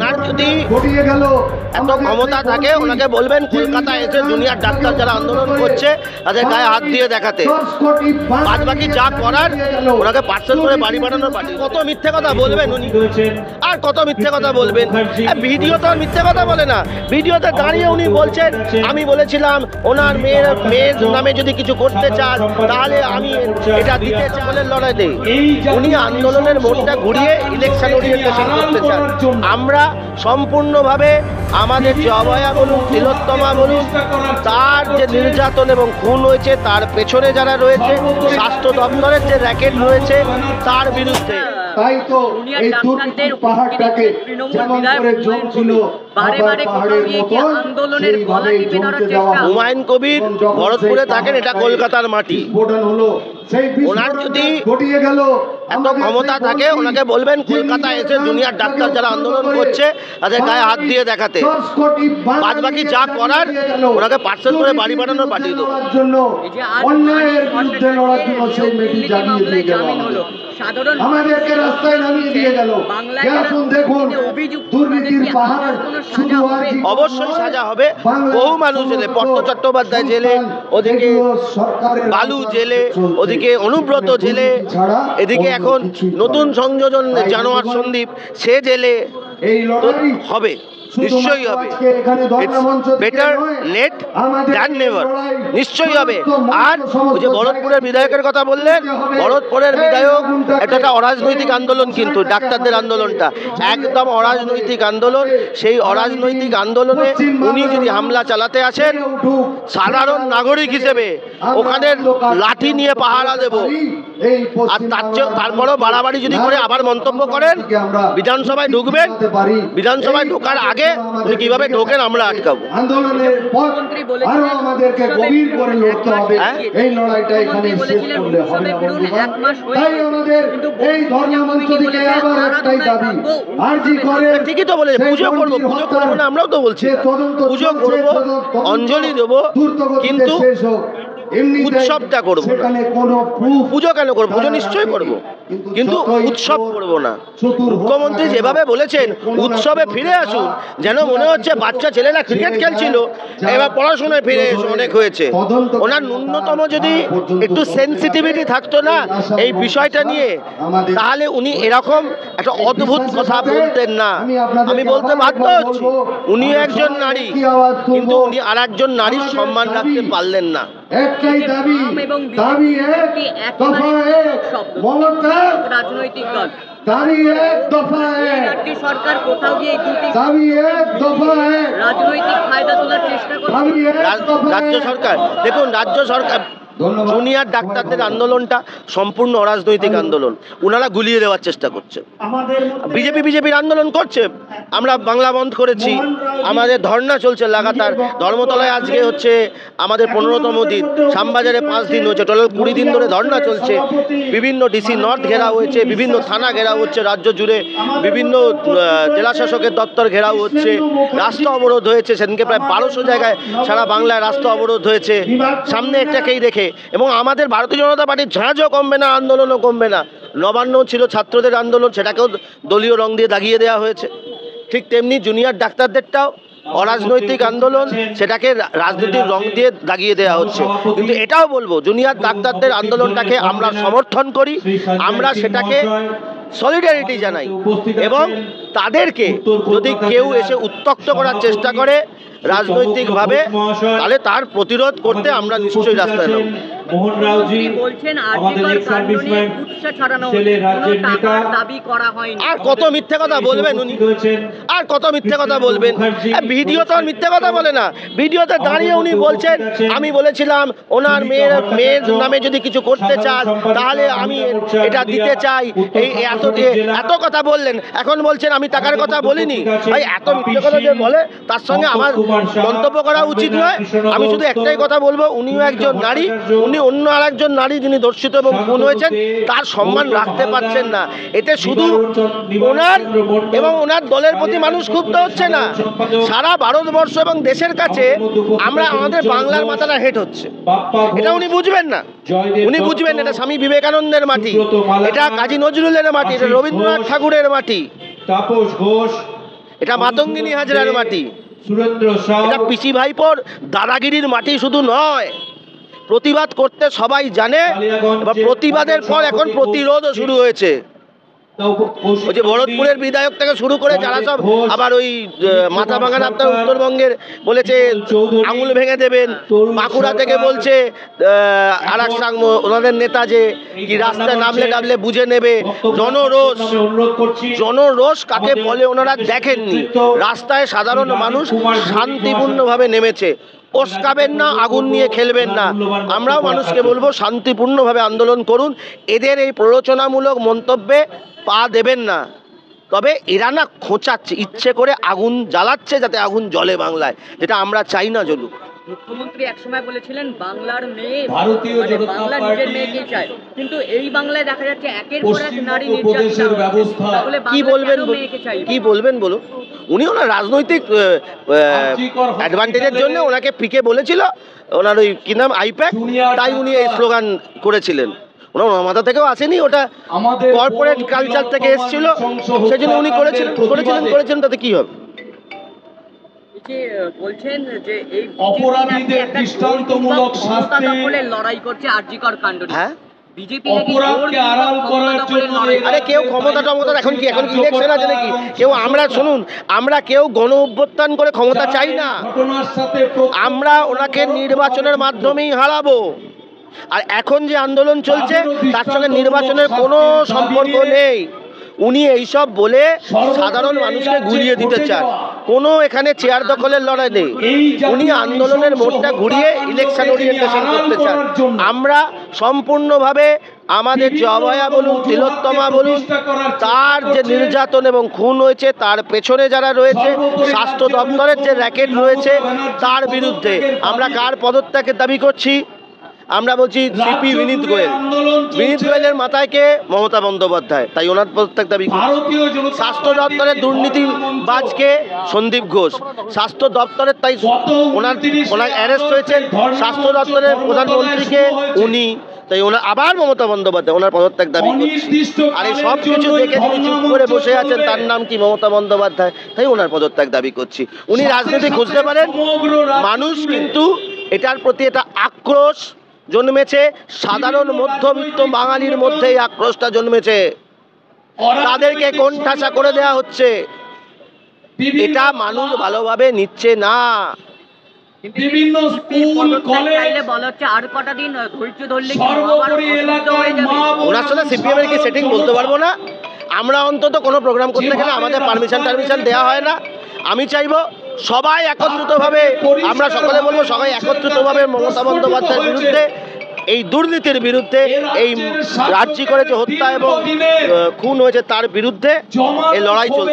ওনার যদি এত ক্ষমতা থাকে ওনাকে বলবেন কলকাতায় এসে জুনিয়র ডাক্তার যারা আন্দোলন করছে তাদের গায়ে হাত দিয়ে দেখাতে, বাদ বাকি যা করার ওনাকে পার্সেল করে বাড়ি বানানোর পার্টি। কত মিথ্যে কথা বলবেন উনি, আর কত মিথ্যে কথা বলবেন। ভিডিও তো আর মিথ্যে কথা বলে না, ভিডিওতে দাঁড়িয়ে উনি বলছেন আমি বলেছিলাম ওনার মেয়ের নামে যদি কিছু করতে চান তাহলে আমি এটা দিতে চালের লড়াইতে। উনি আন্দোলনের মোড়টা ঘুরিয়ে ইলেকশন ওরিয়েন্টেশন করতে চান। আমরা সম্পূর্ণভাবে আমাদের যে অভয়া বলুন, তিলোত্তমা বলুন, তার যে নির্যাতন এবং খুন হয়েছে তার পেছনে যারা রয়েছে, স্বাস্থ্য দপ্তরের যে র্যাকেট রয়েছে তার বিরুদ্ধে। তাই তো এই দুর্নীতির পাহাড়টাকে যেমন করে জমছিল পাহাড়ের মতন সেইভাবে জমতে দেওয়া। হুমায়ুন কবির ভরতপুরে থাকেন, এটা কলকাতার মাটি। ওনার যদি এত ক্ষমতা থাকে ওনাকে বলবেন কলকাতায় এসে জুনিয়র ডাক্তার যারা আন্দোলন করছে তাদের গায়ে হাত দিয়ে দেখাতে, বাদ বাকি যা করার ওনাকে পার্সেল করে বাড়ি বানানোর পাঠিয়ে দেবো। অন্যায়ের বিরুদ্ধে লড়ার জন্য সেই মেয়েটি জানিয়ে দিয়ে গেল, আমাদেরকে রাস্তায় নামিয়ে দিয়ে গেল। এখন দেখুন দুর্নীতির পাহাড় শুধু অবশ্যই সাজা হবে। বহু মানুষ জেলে, পট্ট চট্টোপাধ্যায় জেলে, ওদিকে বালু জেলে, ওদিকে অনুব্রত জেলে, এদিকে এখন নতুন সংযোজন জানোয়ার সন্দীপ সে জেলে হবে, নিশ্চয়ই হবে। বেটার লেট দ্যান নেভার, নিশ্চয়ই হবে। আর ওই যে ভরতপুরের বিধায়কের কথা বললেন, ভরতপুরের বিধায়ক এটা একটা অরাজনৈতিক আন্দোলন, কিন্তু ডাক্তারদের আন্দোলনটা একদম অরাজনৈতিক আন্দোলন। সেই অরাজনৈতিক আন্দোলনে উনি যদি হামলা চালাতে আসেন, সাধারণ নাগরিক হিসেবে ওখানে লাঠি নিয়ে পাহারা দেব। আর তারপরও বাড়াবাড়ি যদি করে আবার মন্তব্য করেন, বিধানসভায় ঢুকবেন, বিধানসভায় ঢোকার আগে উনি কিভাবে ঢোকেন আমরা আটকাবো। আন্দোলনের পর আরো আমাদেরকে গভীর করে লড়তে হবে, এই লড়াইটা এখানে শেষ করলে হবে না বন্ধুগণ। তাই আমাদের এই ধর্মমঞ্চ থেকে আবার একটাই দাবি, আরজি করে ঠিকই তো বলেছে পুজো করবো, পুজো করবো না আমরাও তো বলছি, পুজো করবো, অঞ্জলি দেবো, কিন্তু উৎসবটা করবো না। পুজো কেন করবো? পুজো নিশ্চয়ই করবো, কিন্তু উৎসব করবো না। মুখ্যমন্ত্রী যেভাবে বলেছেন উৎসবে ফিরে আসুন, যেন মনে হচ্ছে বাচ্চা ছেলেরা ক্রিকেট খেলছিল এবার পড়াশোনায় ফিরে এসে অনেক হয়েছে। ওনার ন্যূনতম যদি একটু সেন্সিটিভিটি থাকতো না এই বিষয়টা নিয়ে, তাহলে উনি এরকম একটা অদ্ভুত কথা বলতেন না। আমি বলতে বাধ্য হচ্ছি, উনি একজন নারী, কিন্তু উনি আর একজন নারীর সম্মান রাখতে পারলেন না। একটাই দাবি, দাবি এক, দফা এক, মমতা রাজনৈতিক দল দাবি এক, দফা এক, সরকার কোথাও গিয়ে দাবি এক, দফা এক, রাজনৈতিক ফায়দা তোলার চেষ্টা করছে। রাজ্য সরকার দেখুন, রাজ্য সরকার জুনিয়র ডাক্তারদের আন্দোলনটা সম্পূর্ণ অরাজনৈতিক আন্দোলন, ওনারা গুলিয়ে দেওয়ার চেষ্টা করছে। বিজেপির আন্দোলন করছে, আমরা বাংলা বন্ধ করেছি, আমাদের ধর্না চলছে লাগাতার। ধর্মতলায় আজকে হচ্ছে আমাদের 15তম দিন, শ্যামবাজারে 5 দিন হচ্ছে, টোটাল 20 দিন ধরে ধর্না চলছে। বিভিন্ন ডিসি নর্থ ঘেরাও হয়েছে, বিভিন্ন থানা ঘেরাও হচ্ছে রাজ্য জুড়ে, বিভিন্ন জেলা শাসকের দপ্তর ঘেরাও হচ্ছে, রাস্তা অবরোধ হয়েছে। সেদিনকে প্রায় 1200 জায়গায় সারা বাংলায় রাস্তা অবরোধ হয়েছে, সামনে একটাকেই দেখে। এবং আমাদের ভারতীয় জনতা পার্টির ঝাঁঝও কমবে না, আন্দোলনও কমবে না। নবান্ন ছিল ছাত্রদের আন্দোলন, সেটাকেও দলীয় রং দিয়ে দাগিয়ে দেওয়া হয়েছে। ঠিক তেমনি জুনিয়র ডাক্তারদেরটাও অরাজনৈতিক আন্দোলন, সেটাকে রাজনীতির রং দিয়ে দাগিয়ে দেওয়া হচ্ছে। কিন্তু এটাও বলবো, জুনিয়র ডাক্তারদের আন্দোলনটাকে আমরা সমর্থন করি, আমরা সেটাকে সলিডারিটি জানাই, এবং তাদেরকে যদি কেউ এসে উত্ত্যক্ত করার চেষ্টা করে রাজনৈতিকভাবে, তাহলে তার প্রতিরোধ করতে আমরা নিশ্চয়ই রাস্তায় নামব। মোহন রাওজি বলছেন আরজিকর কাণ্ডে উৎসাহ ছড়ানো হচ্ছে, কোনো টাকার দাবি করা হয়নি। আর কত মিথ্যে কথা বলবেন উনি, আর কত মিথ্যে কথা বলবেন। ভিডিও তো আর মিথ্যে কথা বলে না, ভিডিওতে দাঁড়িয়ে উনি বলছেন আমি বলেছিলাম ওনার মেয়ের নামে যদি কিছু করতে চান তাহলে আমি এটা দিতে চাই, এই এত কথা বললেন, এখন বলছেন আমি টাকার কথা বলিনি। ভাই এত মিথ্যে কথা যে বলে তার সঙ্গে আমার মন্তব্য করা উচিত নয়। আমি শুধু একটাই কথা বলবো, উনিও একজন নারী, উনি অন্য আর একজন নারী যিনি ধর্ষিত এবং খুন হয়েছেন তার সম্মান রাখতে পারছেন না। এতে শুধু ওনার এবং ওনার দলের প্রতি মানুষ ক্ষুব্ধ হচ্ছে না, সারা ভারতবর্ষ এবং দেশের কাছে আমরা আমাদের বাংলার মাথাটা হেট হচ্ছে। এটা উনি বুঝবেন না, উনি বুঝবেন এটা স্বামী বিবেকানন্দের মাটি, এটা কাজী নজরুলের মাটি, এটা রবীন্দ্রনাথ ঠাকুরের মাটি। তাপস ঘোষ এটা মাতঙ্গিনী হাজরার মাটি, সুরেন্দ্র সাউ, এটা পিসি ভাইপোর দাদাগিরির মাটি শুধু নয়। প্রতিবাদ করতে সবাই জানে, বা প্রতিবাদের পর এখন প্রতিরোধও শুরু হয়েছে। ওই যে ভরতপুরের বিধায়ক থেকে শুরু করে যারা সব আবার ওই মাথা ভাঙান আপনার উত্তরবঙ্গের বলেছে আঙুল ভেঙে দেবেন, বাঁকুড়া থেকে বলছে আর এক সাংম ওনাদের নেতা যে কি রাস্তায় নামলে বুঝে নেবে। জনরোষ কাকে বলে ওনারা দেখেননি। রাস্তায় সাধারণ মানুষ শান্তিপূর্ণভাবে নেমেছে। উস্কাবেন না, আগুন নিয়ে খেলবেন না। আমরাও মানুষকে বলবো শান্তিপূর্ণভাবে আন্দোলন করুন, এদের এই প্ররোচনামূলক মন্তব্যে পা দেবেন না। তবে এরা না খোঁচাচ্ছে, ইচ্ছে করে আগুন জ্বালাচ্ছে যাতে আগুন জ্বলে বাংলায়, যেটা আমরা চাই না জ্বলুক। মুখ্যমন্ত্রী একসময় বলেছিলেন বাংলার মেয়ে ভারতীয় জনতা বাংলা নিজের পার্টি মেয়েকে চায়, কিন্তু এই বাংলায় দেখা যাচ্ছে একের পর এক নারী উপদেশের ব্যবস্থা। কি বলবেন কি বলবেন বলুন? উনি ওনার রাজনৈতিক অ্যাডভান্টেজের জন্য ওনাকে পিকে বলেছিল, ওনার ওই কি নাম আইপ্যাক, তাই উনি এই স্লোগান করেছিলেন। ওনার মাথা থেকেও আসেনি, ওটা কর্পোরেট কালচার থেকে এসেছিল, সেই জন্য উনি করেছিলেন তাতে কি হবে? বলছেন যে এই অপরাধীদের দৃষ্টান্তমূলক শাস্তি লড়াই করছে আরজিকর কাণ্ড। হ্যাঁ, বিজেপি অপরাধকে আড়াল করার জন্য আরে কেউ ক্ষমতা এখন কি ইলেকশন আছে নাকি? কেউ আমরা কেউ গণ অভ্যুত্থান করে ক্ষমতা চাই না। ঘটনার সাথে আমরা ওনাকে নির্বাচনের মাধ্যমেই হারাবো। আর এখন যে আন্দোলন চলছে তার সঙ্গে নির্বাচনের কোনো সম্পর্ক নেই। উনি এইসব বলে সাধারণ মানুষকে গুলিয়ে দিতে চান। কোনো এখানে চেয়ার দখলের লড়াই নেই। উনি আন্দোলনের মোড়টা ঘুরিয়ে ইলেকশন ওরিয়েন্টেশন করতে চান। আমরা সম্পূর্ণভাবে আমাদের যে অভয়া বলুন, তিলোত্তমা বলুন, তার যে নির্যাতন এবং খুন হয়েছে তার পেছনে যারা রয়েছে, স্বাস্থ্য দপ্তরের যে র্যাকেট রয়েছে তার বিরুদ্ধে আমরা কার পদত্যাগের দাবি করছি? আমরা বলছি সিপি বিনীত গোয়েলের মাথায় কে? মমতা বন্দ্যোপাধ্যায়, তাই ওনার পদত্যাগ দাবি করছি। স্বাস্থ্য দপ্তরের দুর্নীতিবাজকে সন্দীপ ঘোষ, স্বাস্থ্য দপ্তরের তাই ওনার অ্যারেস্ট হয়েছে। স্বাস্থ্য দপ্তরের প্রধানমন্ত্রীকে উনি, তাই ওনার আবার মমতা বন্দ্যোপাধ্যায়, ওনার পদত্যাগ দাবি করছি। আর এই সব কিছু দেখে যিনি চুপ করে বসে আছেন তার নাম কি? মমতা বন্দ্যোপাধ্যায়, তাই ওনার পদত্যাগ দাবি করছি। উনি রাজনীতি খুঁজতে পারেন। মানুষ কিন্তু এটার প্রতি এটা আক্রোশ জন্মেছে, সাধারণ মধ্যবিত্ত বাঙালির মধ্যেই আক্রোশটা জন্মেছে। তাদেরকে কোণঠাসা করে দেওয়া হচ্ছে, এটা মানুষ ভালোভাবে নিচ্ছে না। বিভিন্ন স্কুল কলেজ বলা হচ্ছে আর কটা দিন ধৈর্য ধরলে ওনার সাথে সিপিএম এর কি সেটিং বলতে পারবো না। আমরা অন্তত কোনো প্রোগ্রাম করতে গেলে আমাদের পারমিশন দেওয়া হয় না। আমি চাইবো সবাই একত্রিতভাবে, আমরা সকলে বলবো সবাই একত্রিতভাবে মমতা বন্দ্যোপাধ্যায়ের বিরুদ্ধে, এই দুর্নীতির বিরুদ্ধে, এই রাজ্যি করেছে হত্যা এবং খুন হয়েছে তার বিরুদ্ধে এই লড়াই চলছে।